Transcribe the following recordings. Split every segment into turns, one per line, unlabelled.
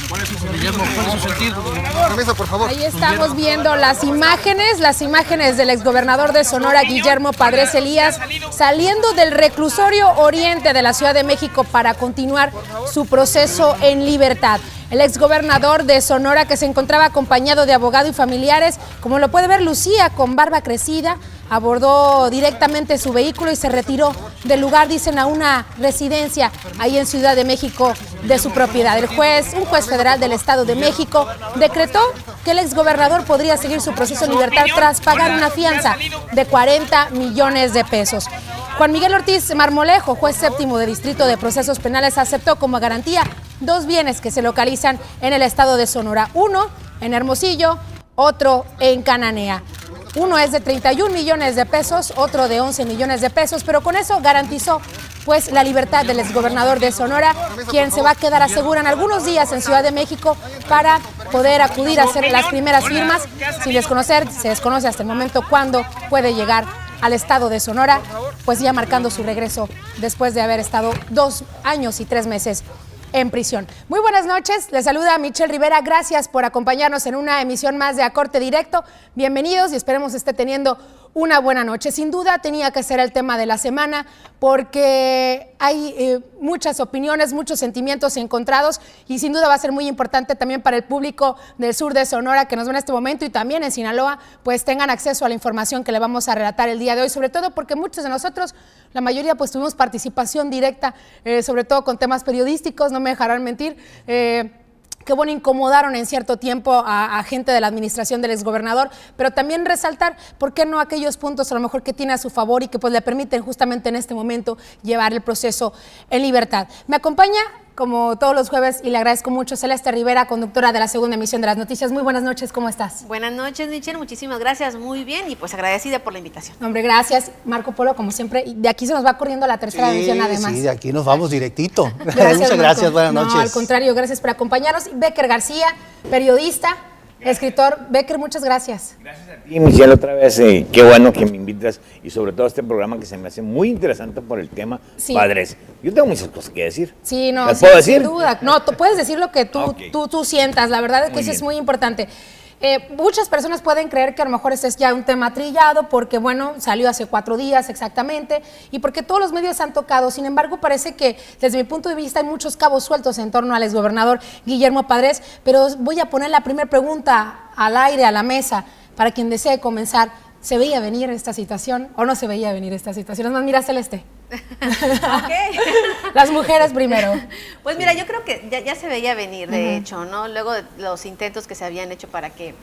¿Cuál es su sentido?
Permiso, por favor.
Ahí estamos viendo las imágenes del exgobernador de Sonora, Guillermo Padres Elías, saliendo del reclusorio oriente de la Ciudad de México para continuar su proceso en libertad. El exgobernador de Sonora, que se encontraba acompañado de abogado y familiares, como lo puede ver, lucía con barba crecida, abordó directamente su vehículo y se retiró del lugar, dicen, a una residencia ahí en Ciudad de México de su propiedad. Un juez federal del Estado de México, decretó que el exgobernador podría seguir su proceso en libertad tras pagar una fianza de 40 millones de pesos. Juan Miguel Ortiz Marmolejo, juez séptimo de Distrito de Procesos Penales, aceptó como garantía 2 bienes que se localizan en el estado de Sonora. Uno en Hermosillo, otro en Cananea. Uno es de 31 millones de pesos, otro de 11 millones de pesos, pero con eso garantizó pues la libertad del exgobernador de Sonora, quien se va a quedar, aseguran, algunos días en Ciudad de México para poder acudir a hacer las primeras firmas, sin desconocer, se desconoce hasta el momento cuándo puede llegar al estado de Sonora, pues ya marcando su regreso después de haber estado 2 años y 3 meses en prisión. Muy buenas noches, les saluda Michelle Rivera, gracias por acompañarnos en una emisión más de A Corte Directo. Bienvenidos y esperemos esté teniendo una buena noche. Sin duda tenía que ser el tema de la semana porque hay muchas opiniones, muchos sentimientos encontrados y sin duda va a ser muy importante también para el público del sur de Sonora que nos ve en este momento y también en Sinaloa, pues tengan acceso a la información que le vamos a relatar el día de hoy, sobre todo porque muchos de nosotros, la mayoría, pues tuvimos participación directa, sobre todo con temas periodísticos, no me dejarán mentir, que bueno, incomodaron en cierto tiempo a gente de la administración del exgobernador, pero también resaltar, ¿por qué no aquellos puntos a lo mejor que tiene a su favor y que pues le permiten justamente en este momento llevar el proceso en libertad? Me acompaña, como todos los jueves, y le agradezco mucho, Celeste Rivera, conductora de la segunda emisión de las noticias. Muy buenas noches, ¿cómo estás?
Buenas noches, Michelle, muchísimas gracias, muy bien, y pues agradecida por la invitación.
Hombre, gracias, Marco Polo, como siempre, y de aquí se nos va corriendo la tercera emisión además.
Sí, de aquí nos vamos directito.
Gracias,
Muchas gracias, buenas noches.
No, al contrario, gracias por acompañarnos. Becker García, periodista, escritor. Becker, muchas gracias.
Gracias a ti, Michelle, otra vez. Qué bueno que me invitas y sobre todo este programa que se me hace muy interesante por el tema padres. Yo tengo muchas cosas que decir.
Sí, no,
¿Las puedo decir?
Sin duda. No, tú puedes decir lo que tú,
Okay.
tú sientas. La verdad es que eso es muy importante. Muchas personas pueden creer que a lo mejor este es ya un tema trillado porque, bueno, salió hace 4 días exactamente y porque todos los medios han tocado. Sin embargo, parece que desde mi punto de vista hay muchos cabos sueltos en torno al exgobernador Guillermo Padres, pero voy a poner la primera pregunta al aire, a la mesa, para quien desee comenzar. ¿Se veía venir esta situación o no se veía venir esta situación? Es más, mira, Celeste.
Okay.
Las mujeres primero.
Pues mira, yo creo que ya se veía venir, de hecho, ¿no? Luego de los intentos que se habían hecho para que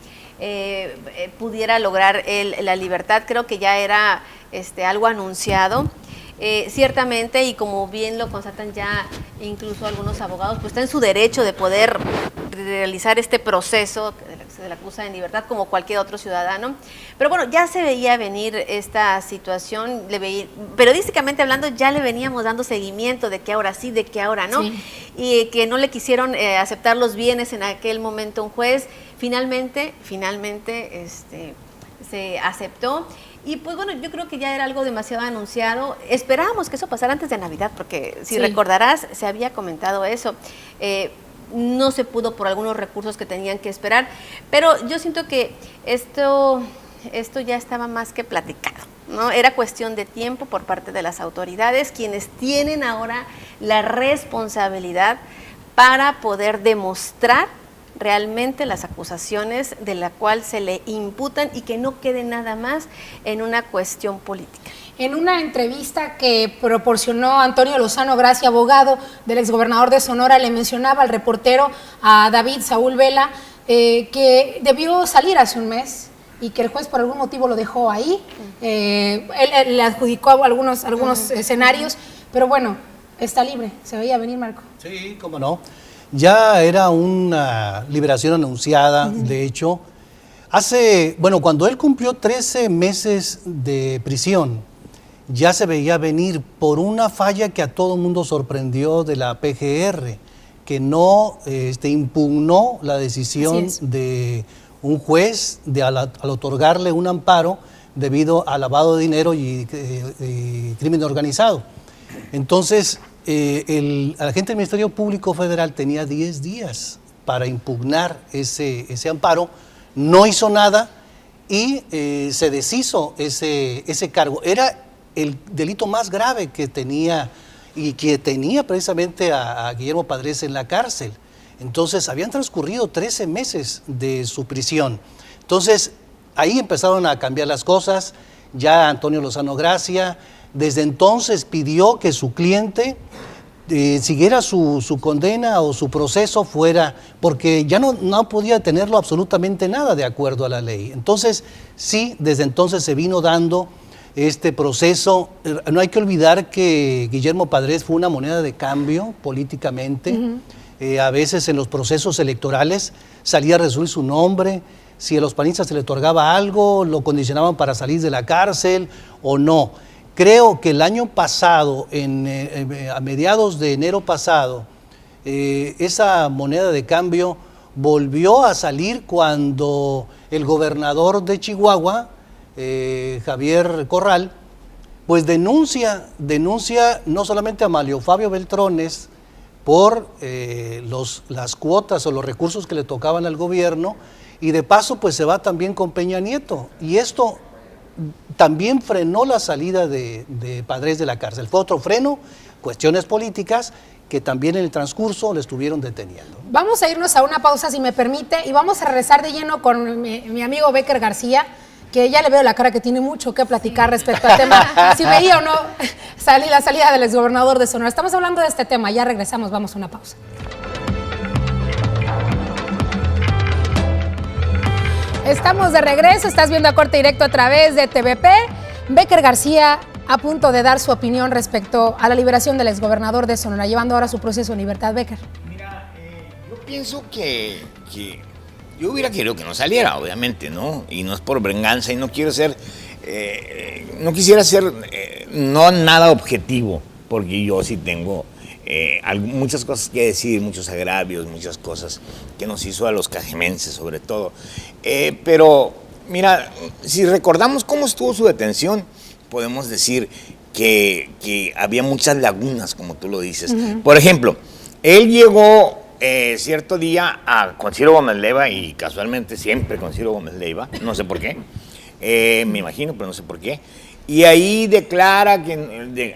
pudiera lograr la libertad, creo que ya era algo anunciado. Ciertamente, y como bien lo constatan ya incluso algunos abogados, pues está en su derecho de poder realizar este proceso de la acusa en libertad como cualquier otro ciudadano. Pero bueno, ya se veía venir esta situación, periodísticamente hablando, ya le veníamos dando seguimiento de que ahora sí, de que ahora no, sí. Y que no le quisieron aceptar los bienes en aquel momento un juez. Finalmente se aceptó. Y pues bueno, yo creo que ya era algo demasiado anunciado. Esperábamos que eso pasara antes de Navidad, porque si recordarás, se había comentado eso. No se pudo por algunos recursos que tenían que esperar, pero yo siento que esto ya estaba más que platicado, ¿no? Era cuestión de tiempo por parte de las autoridades, quienes tienen ahora la responsabilidad para poder demostrar realmente las acusaciones de la cual se le imputan y que no quede nada más en una cuestión política.
En una entrevista que proporcionó Antonio Lozano Gracia, abogado del exgobernador de Sonora, le mencionaba al reportero, a David Saúl Vela, que debió salir hace un mes y que el juez por algún motivo lo dejó ahí. Él le adjudicó algunos escenarios, pero bueno, está libre. ¿Se veía venir, Marco?
Sí, cómo no. Ya era una liberación anunciada, de hecho. Cuando él cumplió 13 meses de prisión, ya se veía venir por una falla que a todo el mundo sorprendió de la PGR, que no impugnó la decisión de un juez al otorgarle un amparo debido al lavado de dinero y crimen organizado. Entonces, el agente del Ministerio Público Federal tenía 10 días para impugnar ese amparo, no hizo nada y se deshizo ese cargo. Era el delito más grave que tenía y que tenía precisamente a Guillermo Padres en la cárcel. Entonces, habían transcurrido 13 meses de su prisión. Entonces, ahí empezaron a cambiar las cosas. Ya Antonio Lozano Gracia, desde entonces pidió que su cliente siguiera su condena o su proceso fuera, porque ya no podía tenerlo absolutamente nada de acuerdo a la ley. Entonces, sí, desde entonces se vino dando este proceso. No hay que olvidar que Guillermo Padres fue una moneda de cambio políticamente. A veces en los procesos electorales salía a resolver su nombre. Si a los panistas se le otorgaba algo, lo condicionaban para salir de la cárcel o no. Creo que el año pasado, a mediados de enero pasado, esa moneda de cambio volvió a salir cuando el gobernador de Chihuahua, Javier Corral, pues denuncia no solamente a Manlio Fabio Beltrones por las cuotas o los recursos que le tocaban al gobierno, y de paso pues se va también con Peña Nieto, y esto también frenó la salida de Padres de la cárcel. Fue otro freno, cuestiones políticas que también en el transcurso le estuvieron deteniendo.
Vamos a irnos a una pausa, si me permite, y vamos a regresar de lleno con mi amigo Bécquer García, que ya le veo la cara que tiene mucho que platicar respecto al tema, si veía o no la salida del exgobernador de Sonora. Estamos hablando de este tema, ya regresamos, vamos a una pausa. Estamos de regreso, estás viendo A Corte Directo a través de TVP. Bécquer García a punto de dar su opinión respecto a la liberación del exgobernador de Sonora, llevando ahora su proceso en libertad. Bécquer.
Mira, yo pienso que yo hubiera querido que no saliera, obviamente, ¿no? Y no es por venganza y no quiero ser, no quisiera ser no nada objetivo, porque yo sí tengo muchas cosas que decir, muchos agravios, muchas cosas que nos hizo a los cajemenses sobre todo. Pero mira, si recordamos cómo estuvo su detención, podemos decir que había muchas lagunas, como tú lo dices. Por ejemplo, él llegó cierto día con Ciro Gómez Leiva, y casualmente siempre con Ciro Gómez Leiva, no sé por qué, me imagino, pero no sé por qué. Y ahí declara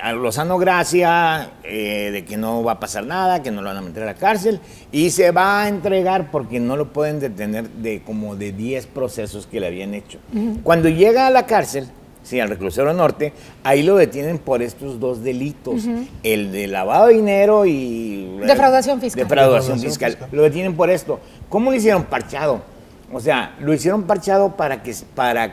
a Lozano Gracia de que no va a pasar nada, que no lo van a meter a la cárcel, y se va a entregar porque no lo pueden detener de como de 10 procesos que le habían hecho. Cuando llega a la cárcel, sí, al reclusorio norte, ahí lo detienen por estos 2 delitos, el de lavado de dinero y
defraudación fiscal.
Defraudación fiscal. Lo detienen por esto. ¿Cómo lo hicieron? Parchado. O sea, lo hicieron parchado para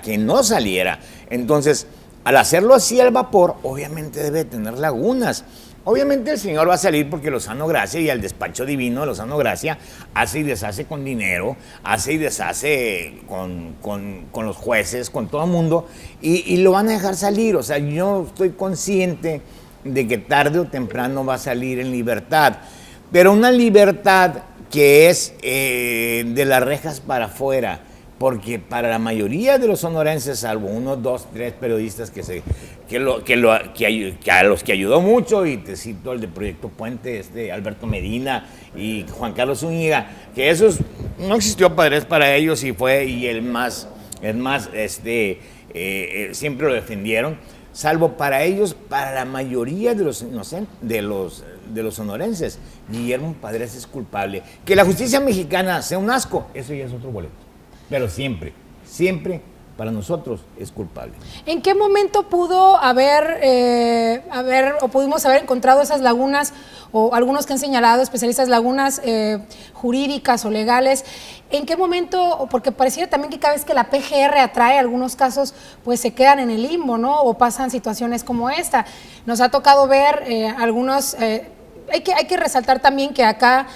que no saliera. Entonces, al hacerlo así al vapor, obviamente debe tener lagunas. Obviamente el señor va a salir porque Lozano Gracia y el despacho divino de Lozano Gracia hace y deshace con dinero, hace y deshace con los jueces, con todo el mundo, y lo van a dejar salir. O sea, yo estoy consciente de que tarde o temprano va a salir en libertad, pero una libertad que es de las rejas para afuera, porque para la mayoría de los sonorenses, salvo 1, 2, 3 periodistas a los que ayudó mucho, y te cito el de Proyecto Puente, Alberto Medina y Juan Carlos Zúñiga, que esos no existió Padres para ellos, y el más siempre lo defendieron, salvo para ellos, para la mayoría de los sonorenses, Guillermo Padres es culpable. Que la justicia mexicana sea un asco, eso ya es otro boleto. Pero siempre para nosotros es culpable.
¿En qué momento pudo pudimos haber encontrado esas lagunas, o algunos que han señalado, especialistas, lagunas jurídicas o legales? ¿En qué momento? Porque pareciera también que cada vez que la PGR atrae algunos casos, pues se quedan en el limbo, ¿no? O pasan situaciones como esta. Nos ha tocado ver algunos... Hay que resaltar también que acá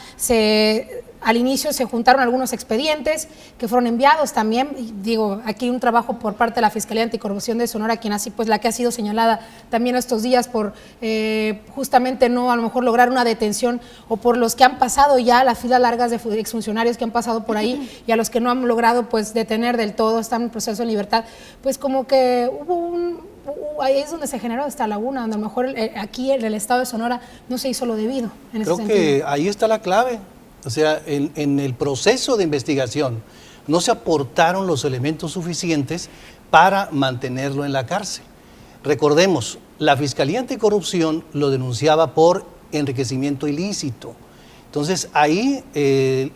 al inicio se juntaron algunos expedientes que fueron enviados también, digo, aquí un trabajo por parte de la Fiscalía Anticorrupción de Sonora, quien así pues la que ha sido señalada también estos días por justamente no a lo mejor lograr una detención, o por los que han pasado ya las filas largas de exfuncionarios que han pasado por ahí, y a los que no han logrado pues detener del todo, están en proceso de libertad, pues como que hubo ahí es donde se generó esta laguna, donde a lo mejor aquí en el estado de Sonora no se hizo lo debido.
Creo que ahí está la clave. O sea, en el proceso de investigación no se aportaron los elementos suficientes para mantenerlo en la cárcel. Recordemos, la Fiscalía Anticorrupción lo denunciaba por enriquecimiento ilícito. Entonces ahí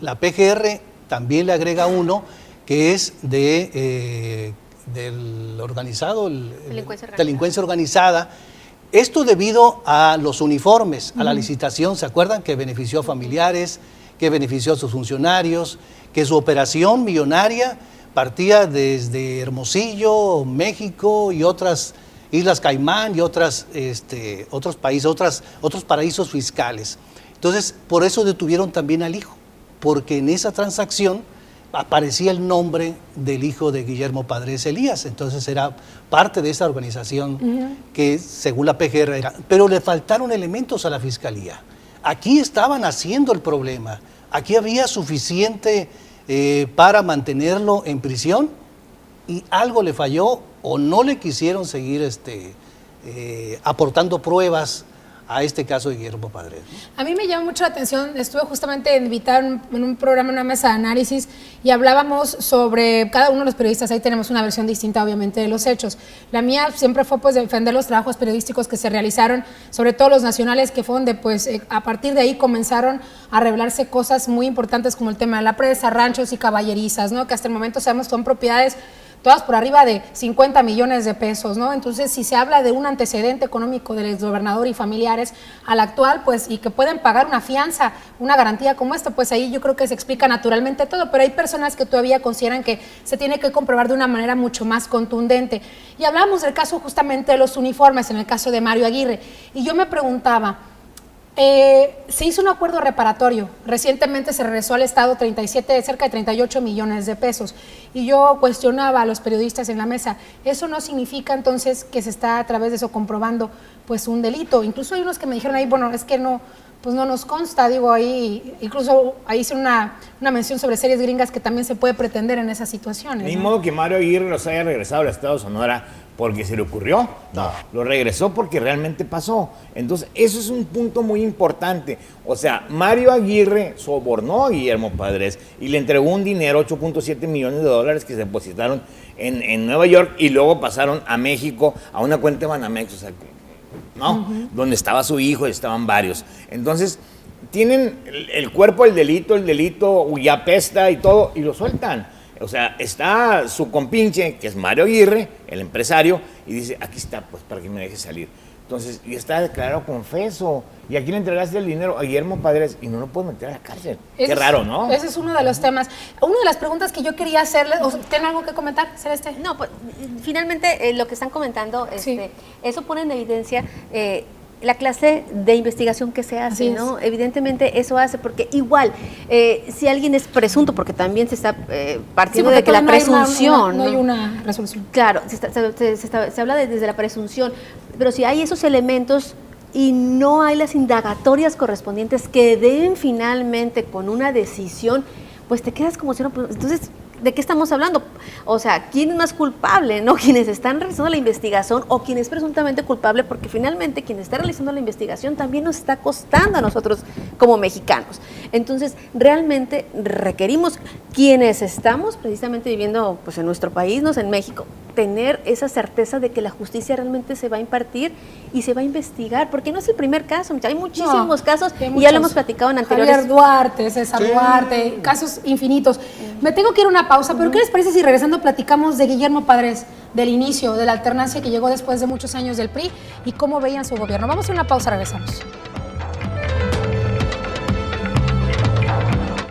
la PGR también le agrega uno que es del organizado, delincuencia organizada. Esto debido a los uniformes, a la licitación, ¿se acuerdan? Que benefició a familiares, que benefició a sus funcionarios, que su operación millonaria partía desde Hermosillo, México y otras Islas Caimán y otros países, otros paraísos fiscales. Entonces, por eso detuvieron también al hijo, porque en esa transacción aparecía el nombre del hijo de Guillermo Padres Elías, entonces era parte de esa organización que según la PGR era, pero le faltaron elementos a la Fiscalía. Aquí estaban haciendo el problema, aquí había suficiente para mantenerlo en prisión y algo le falló o no le quisieron seguir aportando pruebas a este caso de Guillermo Padres.
A mí me llama mucho la atención, estuve justamente invitada en un programa, en una mesa de análisis, y hablábamos sobre cada uno de los periodistas, ahí tenemos una versión distinta obviamente de los hechos. La mía siempre fue pues defender los trabajos periodísticos que se realizaron, sobre todo los nacionales, que fue donde pues a partir de ahí comenzaron a revelarse cosas muy importantes como el tema de la presa, ranchos y caballerizas, ¿no? Que hasta el momento sabemos son propiedades todas por arriba de 50 millones de pesos, ¿no? Entonces, si se habla de un antecedente económico del exgobernador y familiares al actual, pues, y que pueden pagar una fianza, una garantía como esta, pues ahí yo creo que se explica naturalmente todo, pero hay personas que todavía consideran que se tiene que comprobar de una manera mucho más contundente. Y hablamos del caso justamente de los uniformes, en el caso de Mario Aguirre, y yo me preguntaba, se hizo un acuerdo reparatorio, recientemente se regresó al Estado cerca de 38 millones de pesos, y yo cuestionaba a los periodistas en la mesa, eso no significa entonces que se está a través de eso comprobando pues un delito. Incluso hay unos que me dijeron ahí, bueno, es que no, pues no nos consta, digo, ahí, incluso ahí hice una mención sobre series gringas que también se puede pretender en esas situaciones.
Ni
¿no?
modo que Mario Aguirre los haya regresado al Estado de Sonora porque se le ocurrió. No, lo regresó porque realmente pasó. Entonces, eso es un punto muy importante. O sea, Mario Aguirre sobornó a Guillermo Padres y le entregó un dinero, 8.7 millones de dólares que se depositaron en Nueva York y luego pasaron a México a una cuenta de Banamex, o sea, ¿no? Donde estaba su hijo y estaban varios. Entonces, tienen el cuerpo del delito, el delito ya apesta y todo, y lo sueltan. O sea, está su compinche, que es Mario Aguirre, el empresario, y dice, aquí está, pues, para que me deje salir. Entonces, y está declarado confeso. Y aquí le entregaste el dinero a Guillermo Padres y no lo puedes meter a la cárcel. Qué raro, ¿no?
Ese es uno de los temas. Una de las preguntas que yo quería hacerle, ¿tienen algo que comentar, Celeste?
No, pues finalmente lo que están comentando,
Sí.
Eso pone en evidencia la clase de investigación que se hace, ¿no? Evidentemente eso hace, porque igual, si alguien es presunto, porque también se está partiendo de que la presunción...
No hay una resolución.
Claro, se habla desde la presunción, pero si hay esos elementos y no hay las indagatorias correspondientes que den finalmente con una decisión, pues te quedas como si no... Entonces, ¿de qué estamos hablando? O sea, ¿quién es más culpable? ¿No? ¿Quienes están realizando la investigación o quien es presuntamente culpable? Porque finalmente quien está realizando la investigación también nos está costando a nosotros como mexicanos. Entonces, realmente requerimos, quienes estamos precisamente viviendo pues, en nuestro país, en México, tener esa certeza de que la justicia realmente se va a impartir y se va a investigar, porque no es el primer caso, hay muchísimos casos y ya lo hemos platicado en anteriores...
Javier Duarte, César Duarte, casos infinitos. Me tengo que ir a una pausa, pero ¿qué les parece si regresando platicamos de Guillermo Padres, del inicio, de la alternancia que llegó después de muchos años del PRI y cómo veían su gobierno? Vamos a una pausa, regresamos.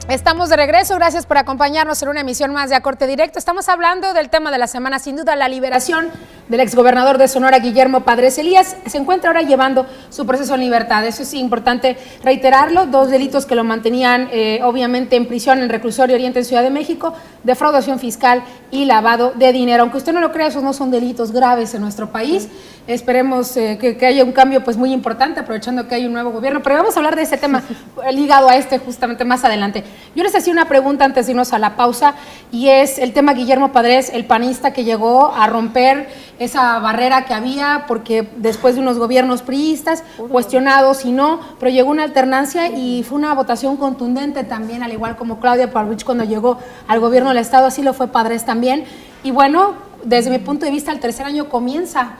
Estamos de regreso, gracias por acompañarnos en una emisión más de A Corte Directo. Estamos hablando del tema de la semana, sin duda, la liberación del exgobernador de Sonora, Guillermo Padres Elías. Se encuentra ahora llevando su proceso en libertad. Eso es importante reiterarlo. 2 delitos que lo mantenían, obviamente, en prisión en el Reclusorio Oriente en Ciudad de México: defraudación fiscal y lavado de dinero. Aunque usted no lo crea, esos no son delitos graves en nuestro país. Esperemos que haya un cambio pues muy importante, aprovechando que hay un nuevo gobierno. Pero vamos a hablar de ese tema ligado a este justamente más adelante. Yo les hacía una pregunta antes de irnos a la pausa, y es el tema Guillermo Padrés, el panista que llegó a romper esa barrera que había, porque después de unos gobiernos priistas, cuestionados y no, pero llegó una alternancia y fue una votación contundente también, al igual como Claudia Pavlovich cuando llegó al gobierno del Estado, así lo fue Padrés también. Y bueno, desde mi punto de vista, el tercer año comienza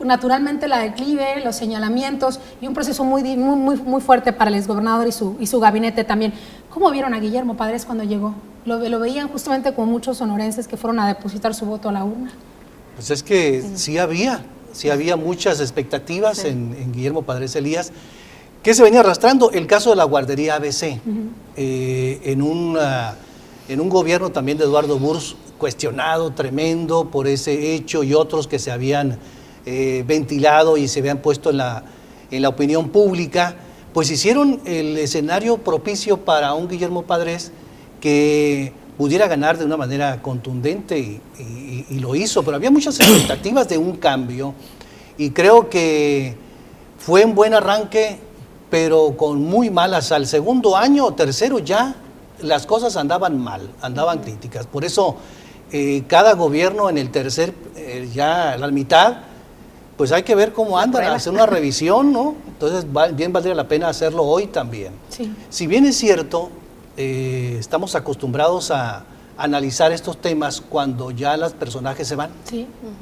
naturalmente la declive, los señalamientos y un proceso muy fuerte para el exgobernador y su gabinete también. ¿Cómo vieron a Guillermo Padrés cuando llegó? ¿Lo veían justamente como muchos sonorenses que fueron a depositar su voto a la urna?
Pues es que sí había muchas expectativas en Guillermo Padrés Elías, que se venía arrastrando el caso de la guardería ABC, en un gobierno también de Eduardo Burrs, cuestionado, tremendo por ese hecho y otros que se habían ventilado y se habían puesto en la opinión pública, pues hicieron el escenario propicio para un Guillermo Padrés que pudiera ganar de una manera contundente y lo hizo, pero había muchas expectativas de un cambio y creo que fue un buen arranque, pero con muy malas. Al segundo año o tercero ya las cosas andaban mal, andaban críticas. Por eso cada gobierno en el tercer, ya a la mitad, pues hay que ver cómo andan, hacer una revisión, ¿no? Entonces bien valdría la pena hacerlo hoy también. Sí. Si bien es cierto, estamos acostumbrados a analizar estos temas cuando ya los personajes se van,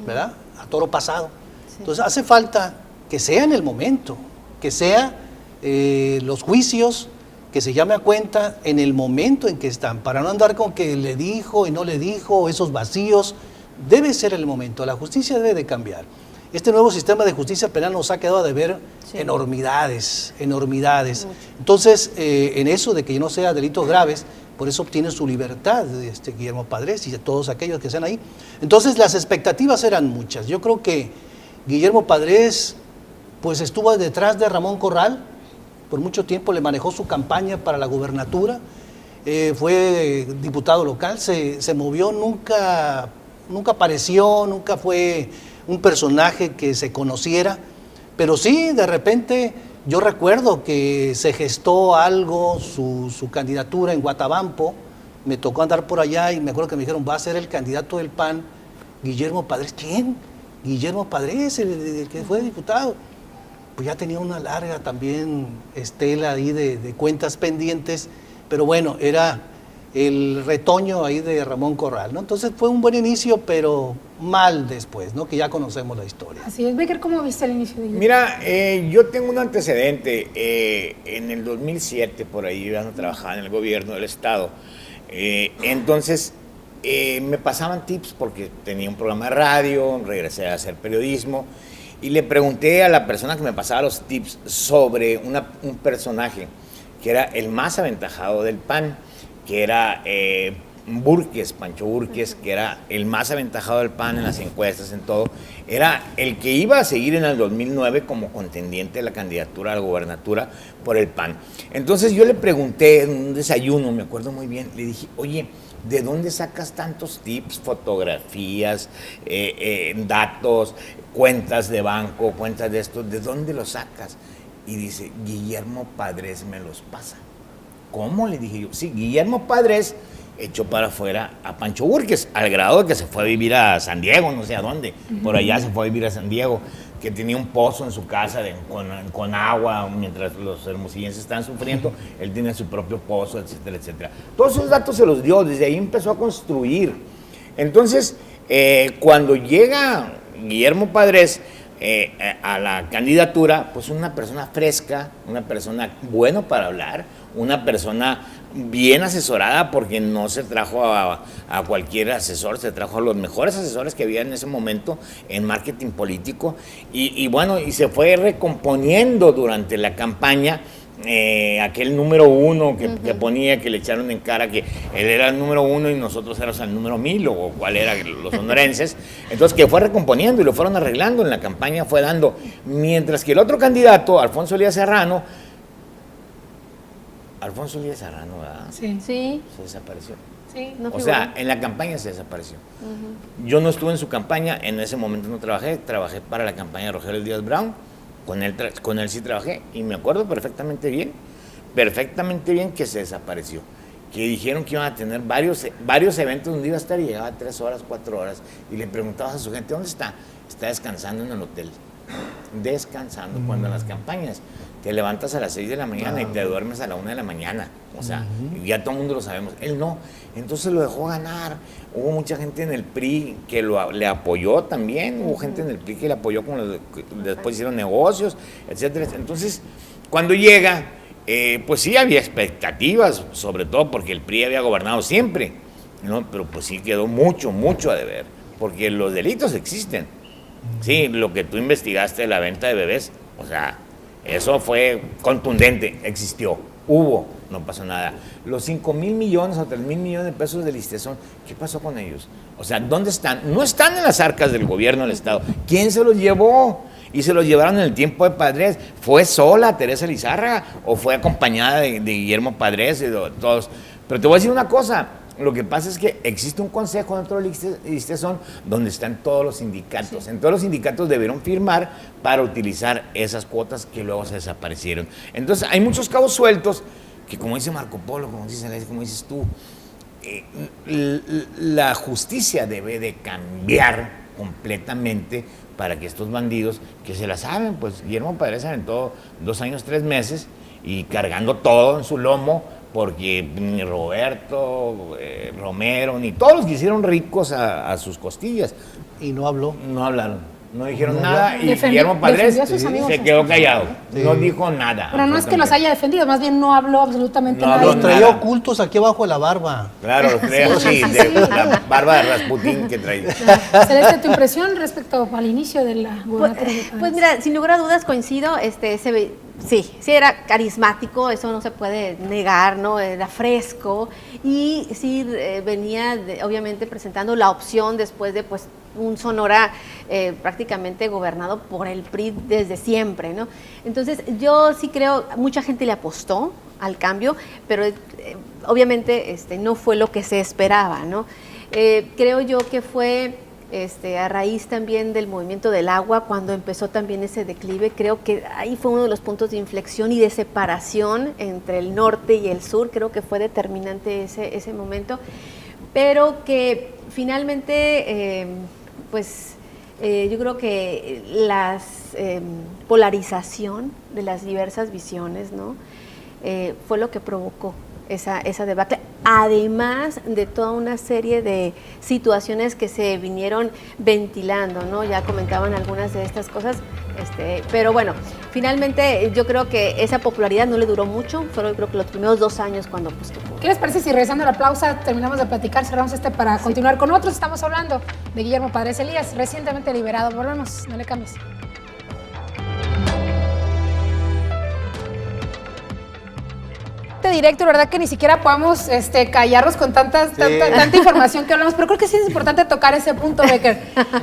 ¿verdad? A toro pasado. Sí. Entonces hace falta que sea en el momento, que sea los juicios, que se llame a cuenta en el momento en que están, para no andar con que le dijo y no le dijo, esos vacíos. Debe ser el momento, la justicia debe de cambiar. Este nuevo sistema de justicia penal nos ha quedado a deber enormidades. Entonces, en eso de que no sea delitos graves, por eso obtiene su libertad Guillermo Padrés y de todos aquellos que están ahí. Entonces, las expectativas eran muchas. Yo creo que Guillermo Padrés pues estuvo detrás de Ramón Corral, por mucho tiempo le manejó su campaña para la gubernatura, fue diputado local, se movió, nunca apareció, nunca fue un personaje que se conociera, pero sí, de repente, yo recuerdo que se gestó algo, su candidatura en Guatabampo, me tocó andar por allá y me acuerdo que me dijeron, va a ser el candidato del PAN, Guillermo Padrés. ¿Quién? Guillermo Padrés, el que fue diputado. Pues ya tenía una larga también estela ahí de cuentas pendientes, pero bueno, era el retoño ahí de Ramón Corral, ¿no? Entonces fue un buen inicio, pero mal después, ¿no? Que ya conocemos la historia.
Así es. Becker, ¿cómo viste el inicio de Guillermo?
Mira, yo tengo un antecedente. En el 2007, por ahí, yo trabajaba en el gobierno del Estado. Entonces, me pasaban tips porque tenía un programa de radio, regresé a hacer periodismo, y le pregunté a la persona que me pasaba los tips sobre un personaje que era el más aventajado del PAN, que era Búrquez, Pancho Búrquez, que era el más aventajado del PAN en las encuestas, en todo. Era el que iba a seguir en el 2009 como contendiente de la candidatura a la gubernatura por el PAN. Entonces yo le pregunté en un desayuno, me acuerdo muy bien, le dije, oye, ¿de dónde sacas tantos tips, fotografías, datos, cuentas de banco, cuentas de esto? ¿De dónde los sacas? Y dice, Guillermo Padrés me los pasa. ¿Cómo? Le dije yo. Sí, Guillermo Padrés echó para afuera a Pancho Búrquez, al grado de que se fue a vivir a San Diego, no sé a dónde. Por allá se fue a vivir a San Diego, que tenía un pozo en su casa con agua, mientras los hermosillenses están sufriendo, él tiene su propio pozo, etcétera, etcétera. Todos esos datos se los dio, desde ahí empezó a construir. Entonces, cuando llega Guillermo Padrés a la candidatura, pues una persona fresca, una persona bueno para hablar, una persona bien asesorada, porque no se trajo a cualquier asesor, se trajo a los mejores asesores que había en ese momento en marketing político, y bueno, y se fue recomponiendo durante la campaña. Aquel número uno que ponía, que le echaron en cara que él era el número uno y nosotros éramos el número 1000, o cuál era, los sonorenses. Entonces, que fue recomponiendo y lo fueron arreglando en la campaña, fue dando. Mientras que el otro candidato, Alfonso Elías Serrano, Alfonso Líder Serrano, ¿verdad?
Sí.
Sí,
Se desapareció.
Sí.
no
O
figuró.
sea, en la campaña se desapareció. Yo no estuve en su campaña, en ese momento no trabajé para la campaña de Rogelio Díaz Brown, con él sí trabajé, y me acuerdo perfectamente bien que se desapareció. Que dijeron que iban a tener varios eventos donde iba a estar y llegaba 3 horas, 4 horas, y le preguntabas a su gente, ¿dónde está? Está descansando en el hotel. Descansando, cuando en las campañas te levantas a las 6 de la mañana y te duermes a la 1 de la mañana, o sea, ya todo el mundo lo sabemos, él no, entonces lo dejó ganar. Hubo mucha gente en el PRI que le apoyó también, hubo gente en el PRI que le apoyó, después hicieron negocios, etcétera. Entonces, cuando llega, pues sí había expectativas, sobre todo porque el PRI había gobernado siempre, ¿no? Pero pues sí quedó mucho a deber, porque los delitos existen. Sí, lo que tú investigaste de la venta de bebés, o sea, eso fue contundente, existió, hubo, no pasó nada. Los 5,000 millones o 3,000 millones de pesos del ISTESON, ¿qué pasó con ellos? O sea, ¿dónde están? No están en las arcas del gobierno del Estado. ¿Quién se los llevó? Y se los llevaron en el tiempo de Padres. ¿Fue sola Teresa Lizárraga o fue acompañada de Guillermo Padres y de todos? Pero te voy a decir una cosa. Lo que pasa es que existe un consejo dentro del ISTESON donde están todos los sindicatos. Sí. En todos los sindicatos debieron firmar para utilizar esas cuotas que luego se desaparecieron. Entonces hay muchos cabos sueltos que, como dice Marco Polo, como dices tú, la justicia debe de cambiar completamente para que estos bandidos, que se la saben, pues Guillermo Padres se aventó 2 años, 3 meses y cargando todo en su lomo, porque ni Roberto, Romero, ni todos los que hicieron ricos a sus costillas.
Y no habló.
No hablaron, no dijeron nada, y
Defendió
Guillermo Padres
a sus amigos.
se quedó callado,
Sí.
no dijo nada.
Pero no es que los haya defendido, más bien no habló absolutamente
No
nada.
habló
Los traía
nada.
ocultos aquí abajo de la barba.
Claro, los creo, sí, de la barba de Rasputín que traía.
Celeste, ¿tu impresión respecto al inicio de la gubernatura de Padres?
Pues mira, sin lugar a dudas coincido, sí era carismático, eso no se puede negar, ¿no? Era fresco y sí venía obviamente presentando la opción después de pues un Sonora prácticamente gobernado por el PRI desde siempre, ¿no? Entonces yo sí creo, mucha gente le apostó al cambio, pero obviamente no fue lo que se esperaba, ¿no? Creo yo que fue a raíz también del movimiento del agua, cuando empezó también ese declive, creo que ahí fue uno de los puntos de inflexión y de separación entre el norte y el sur, creo que fue determinante ese momento, pero que finalmente, yo creo que la polarización de las diversas visiones, ¿no? Fue lo que provocó esa debacle, además de toda una serie de situaciones que se vinieron ventilando, ¿no? Ya comentaban algunas de estas cosas, pero bueno, finalmente yo creo que esa popularidad no le duró mucho, fueron creo que los primeros 2 años cuando pues tuvo.
¿Qué les parece si regresando a la pausa terminamos de platicar, cerramos para continuar con otros? Estamos hablando de Guillermo Padres Elías, recientemente liberado. Volvemos, no le cambies. Directo, verdad que ni siquiera podemos callarnos con tanta información que hablamos, pero creo que sí es importante tocar ese punto, Becker.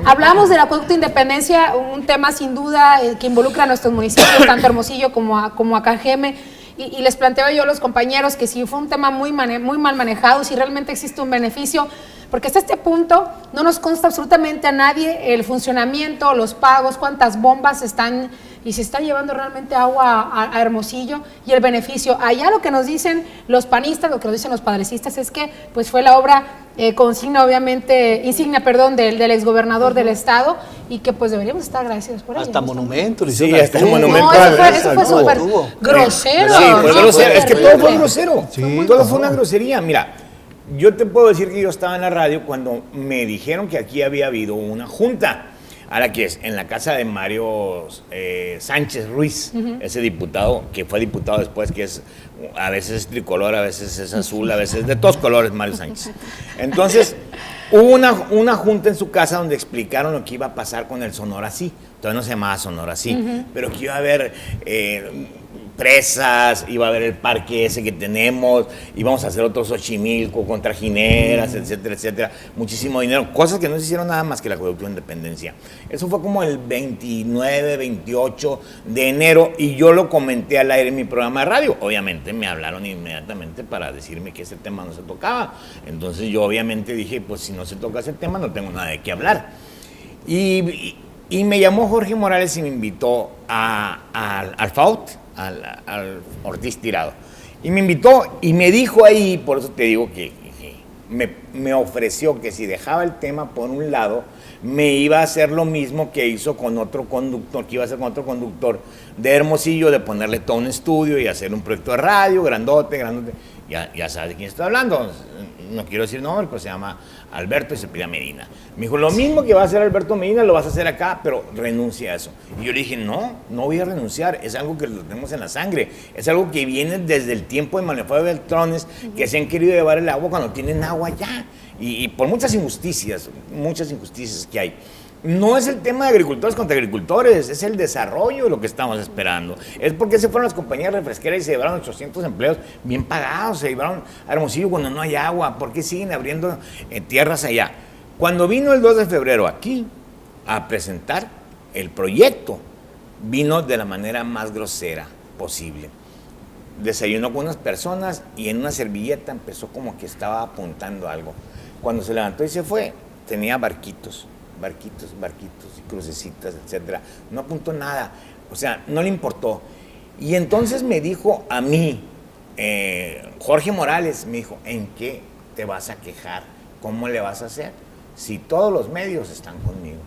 Hablamos del acueducto Independencia, un tema sin duda que involucra a nuestros municipios, tanto Hermosillo como a Cajeme, y les planteo yo a los compañeros que si fue un tema muy mal manejado, si realmente existe un beneficio, porque hasta este punto no nos consta absolutamente a nadie el funcionamiento, los pagos, cuántas bombas están y se está llevando realmente agua a Hermosillo y el beneficio. Allá lo que nos dicen los panistas, lo que nos dicen los padrecistas es que pues fue la obra insignia del exgobernador del estado y que pues deberíamos estar agradecidos por ello.
Hasta monumento.
Sí, hasta un monumento.
No, eso fue súper grosero.
Sí, fue grosero. Es que todo fue
Sí.
grosero.
Sí,
Todo fue una grosería. Mira, yo te puedo decir que yo estaba en la radio cuando me dijeron que aquí había habido una junta. Ahora que es en la casa de Mario Sánchez Ruiz, ese diputado que fue diputado después, que es a veces es tricolor, a veces es azul, a veces de todos colores, Mario Sánchez. Entonces, hubo una junta en su casa donde explicaron lo que iba a pasar con el Sonora Sí. Todavía no se llamaba Sonora Sí, pero que iba a haber presas, iba a haber el parque ese que tenemos, íbamos a hacer otro Xochimilco con trajineras, etcétera, etcétera. Muchísimo dinero, cosas que no se hicieron nada más que el acueducto de Independencia. Eso fue como el 29, 28 de enero y yo lo comenté al aire en mi programa de radio. Obviamente me hablaron inmediatamente para decirme que ese tema no se tocaba. Entonces yo obviamente dije, pues si no se toca ese tema no tengo nada de qué hablar. Y me llamó Jorge Morales y me invitó al FAUT, al Ortiz Tirado. Y me invitó y me dijo ahí, por eso te digo que me ofreció que si dejaba el tema por un lado, me iba a hacer lo mismo que hizo con otro conductor, que iba a hacer con otro conductor de Hermosillo, de ponerle todo un estudio y hacer un proyecto de radio, grandote. Ya sabes de quién estoy hablando, no quiero decir nombre, pero se llama Alberto y se pide a Medina. Me dijo, lo mismo que va a hacer Alberto Medina lo vas a hacer acá, pero renuncia a eso. Y yo le dije, no voy a renunciar, es algo que lo tenemos en la sangre, es algo que viene desde el tiempo de Manuel Fabio Beltrones, que se han querido llevar el agua cuando tienen agua ya, y por muchas injusticias que hay. No es el tema de agricultores contra agricultores, es el desarrollo de lo que estamos esperando. Es porque se fueron las compañías refresqueras y se llevaron 800 empleos bien pagados, se llevaron a Hermosillo cuando no hay agua. ¿Por qué siguen abriendo tierras allá? Cuando vino el 2 de febrero aquí a presentar el proyecto, vino de la manera más grosera posible. Desayunó con unas personas y en una servilleta empezó como que estaba apuntando algo. Cuando se levantó y se fue, tenía barquitos y crucecitas, etcétera. No apuntó nada, o sea, no le importó. Y entonces me dijo a mí, Jorge Morales, me dijo, ¿en qué te vas a quejar? ¿Cómo le vas a hacer? Si todos los medios están conmigo.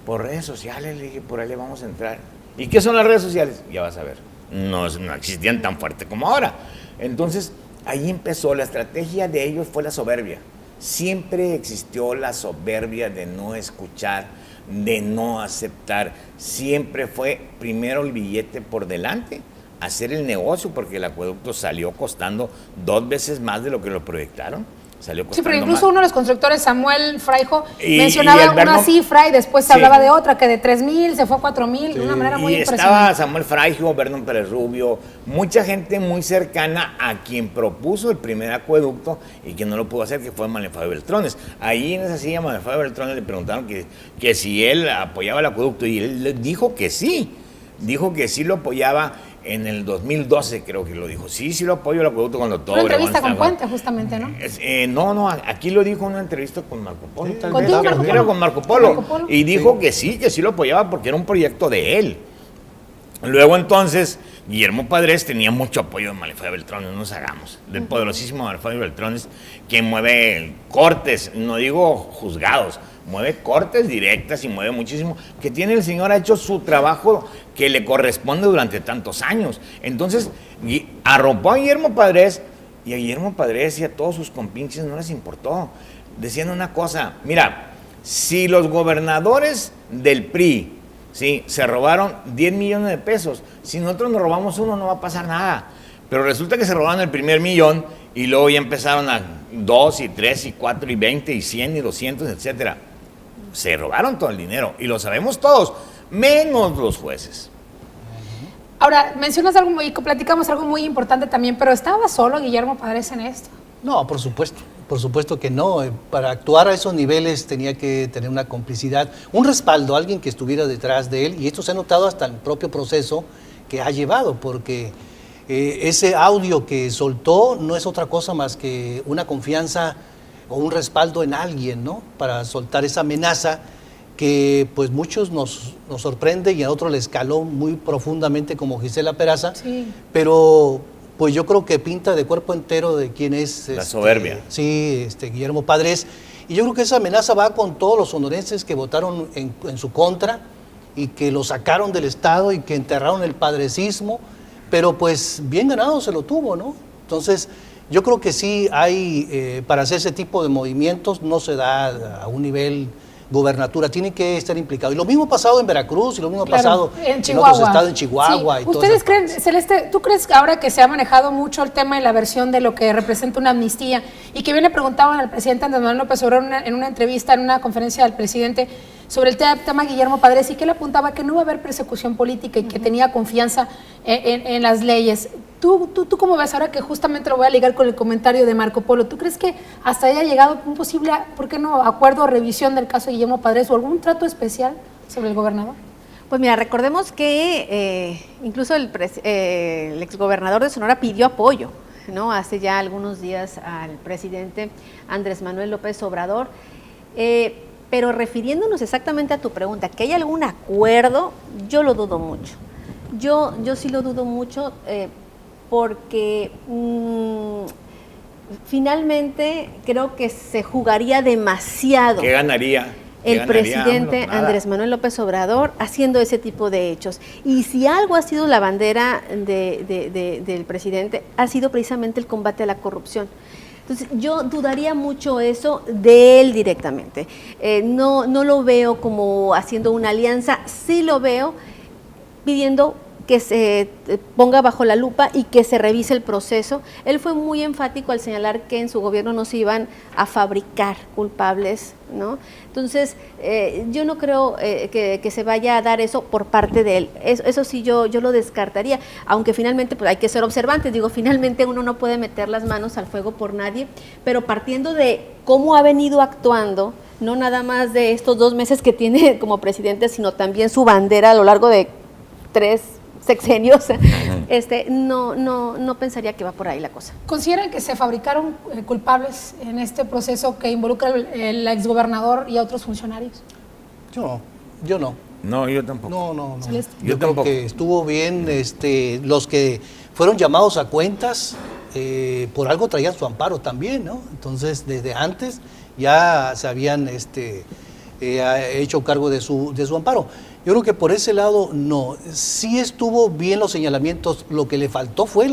Por redes sociales, le dije, por ahí le vamos a entrar. ¿Y qué son las redes sociales? Ya vas a ver, no existían tan fuerte como ahora. Entonces, ahí empezó, la estrategia de ellos fue la soberbia. Siempre existió la soberbia de no escuchar, de no aceptar. Siempre fue primero el billete por delante, hacer el negocio, porque el acueducto salió costando 2 veces más de lo que lo proyectaron.
Sí, pero incluso uno de los constructores, Samuel Fraijo, mencionaba una cifra y después se hablaba de otra, que de 3,000 se fue a 4,000, de una manera muy impresionante.
Estaba Samuel Fraijo, Vernon Pérez Rubio, mucha gente muy cercana a quien propuso el primer acueducto y que no lo pudo hacer, que fue Manuel Fabio Beltrones. Ahí en esa silla Manuel Fabio Beltrones le preguntaron que si él apoyaba el acueducto y él dijo que sí lo apoyaba. En el 2012 creo que lo dijo. Sí lo apoyo el acueducto cuando todo.
Una entrevista con Puente, justamente, ¿no?
No, aquí lo dijo en una entrevista con Marco Polo. Tal vez.
¿Contigo,
Creo con Marco Polo. Y dijo que sí lo apoyaba porque era un proyecto de él. Luego entonces, Guillermo Padres tenía mucho apoyo de Manuel Fabio Beltrones, no nos hagamos. Del poderosísimo Manuel Fabio Beltrones, que mueve cortes, no digo juzgados, mueve cortes directas y mueve muchísimo, que tiene el señor, ha hecho su trabajo que le corresponde durante tantos años. Entonces, arropó a Guillermo Padres, y a Guillermo Padres y a todos sus compinches no les importó. Decían una cosa, mira, si los gobernadores del PRI, sí, se robaron 10 millones de pesos, si nosotros nos robamos uno no va a pasar nada. Pero resulta que se robaron el primer millón y luego ya empezaron a 2 y 3 y 4 y 20 y 100 y 200, etcétera. Se robaron todo el dinero y lo sabemos todos, menos los jueces.
Ahora, platicamos algo muy importante también, pero ¿estaba solo Guillermo Padres en esto?
No, por supuesto que no. Para actuar a esos niveles tenía que tener una complicidad, un respaldo, alguien que estuviera detrás de él, y esto se ha notado hasta en el propio proceso que ha llevado, porque ese audio que soltó no es otra cosa más que una confianza o un respaldo en alguien, ¿no? Para soltar esa amenaza que pues muchos nos sorprende y a otros les caló muy profundamente, como Gisela Peraza, pero pues yo creo que pinta de cuerpo entero de quién es
la soberbia.
Guillermo Padres, y yo creo que esa amenaza va con todos los sonorenses que votaron en su contra y que lo sacaron del Estado y que enterraron el padrecismo, pero pues bien ganado se lo tuvo, ¿no? Entonces yo creo que sí hay, para hacer ese tipo de movimientos no se da a un nivel gobernatura, tiene que estar implicado. Y lo mismo ha pasado en Veracruz, y lo mismo ha pasado en otros estados, en Chihuahua.
Sí. ¿Ustedes creen, Celeste, tú crees que ahora que se ha manejado mucho el tema de la versión de lo que representa una amnistía y que viene preguntaban al presidente Andrés Manuel López Obrador en una entrevista, en una conferencia del presidente, sobre el tema Guillermo Padres, y que él apuntaba que no va a haber persecución política y que tenía confianza en las leyes. ¿Tú cómo ves ahora, que justamente lo voy a ligar con el comentario de Marco Polo? ¿Tú crees que hasta haya llegado un posible, ¿por qué no, acuerdo o revisión del caso de Guillermo Padres o algún trato especial sobre el gobernador?
Pues mira, recordemos que incluso el exgobernador de Sonora pidió apoyo, ¿no? Hace ya algunos días al presidente Andrés Manuel López Obrador, pero refiriéndonos exactamente a tu pregunta, ¿que hay algún acuerdo? Yo lo dudo mucho. Yo sí lo dudo mucho porque finalmente creo que se jugaría demasiado.
¿Qué ganaría?
El presidente Andrés Manuel López Obrador haciendo ese tipo de hechos. Y si algo ha sido la bandera del presidente, ha sido precisamente el combate a la corrupción. Entonces, yo dudaría mucho eso de él directamente. No lo veo como haciendo una alianza, sí lo veo pidiendo que se ponga bajo la lupa y que se revise el proceso. Él fue muy enfático al señalar que en su gobierno no se iban a fabricar culpables, ¿no? Entonces, yo no creo que se vaya a dar eso por parte de él. Eso sí, yo lo descartaría, aunque finalmente pues, hay que ser observantes. Digo, finalmente uno no puede meter las manos al fuego por nadie, pero partiendo de cómo ha venido actuando, no nada más de estos 2 meses que tiene como presidente, sino también su bandera a lo largo de 3 sexenios, no pensaría que va por ahí la cosa.
¿Consideran que se fabricaron culpables en este proceso que involucra el exgobernador y a otros funcionarios?
Yo no.
No, yo tampoco.
No.
Celeste.
Yo creo que estuvo bien, los que fueron llamados a cuentas, por algo traían su amparo también, ¿no? Entonces, desde antes ya se habían hecho cargo de su amparo. Yo creo que por ese lado no. Sí estuvo bien los señalamientos, lo que le faltó fue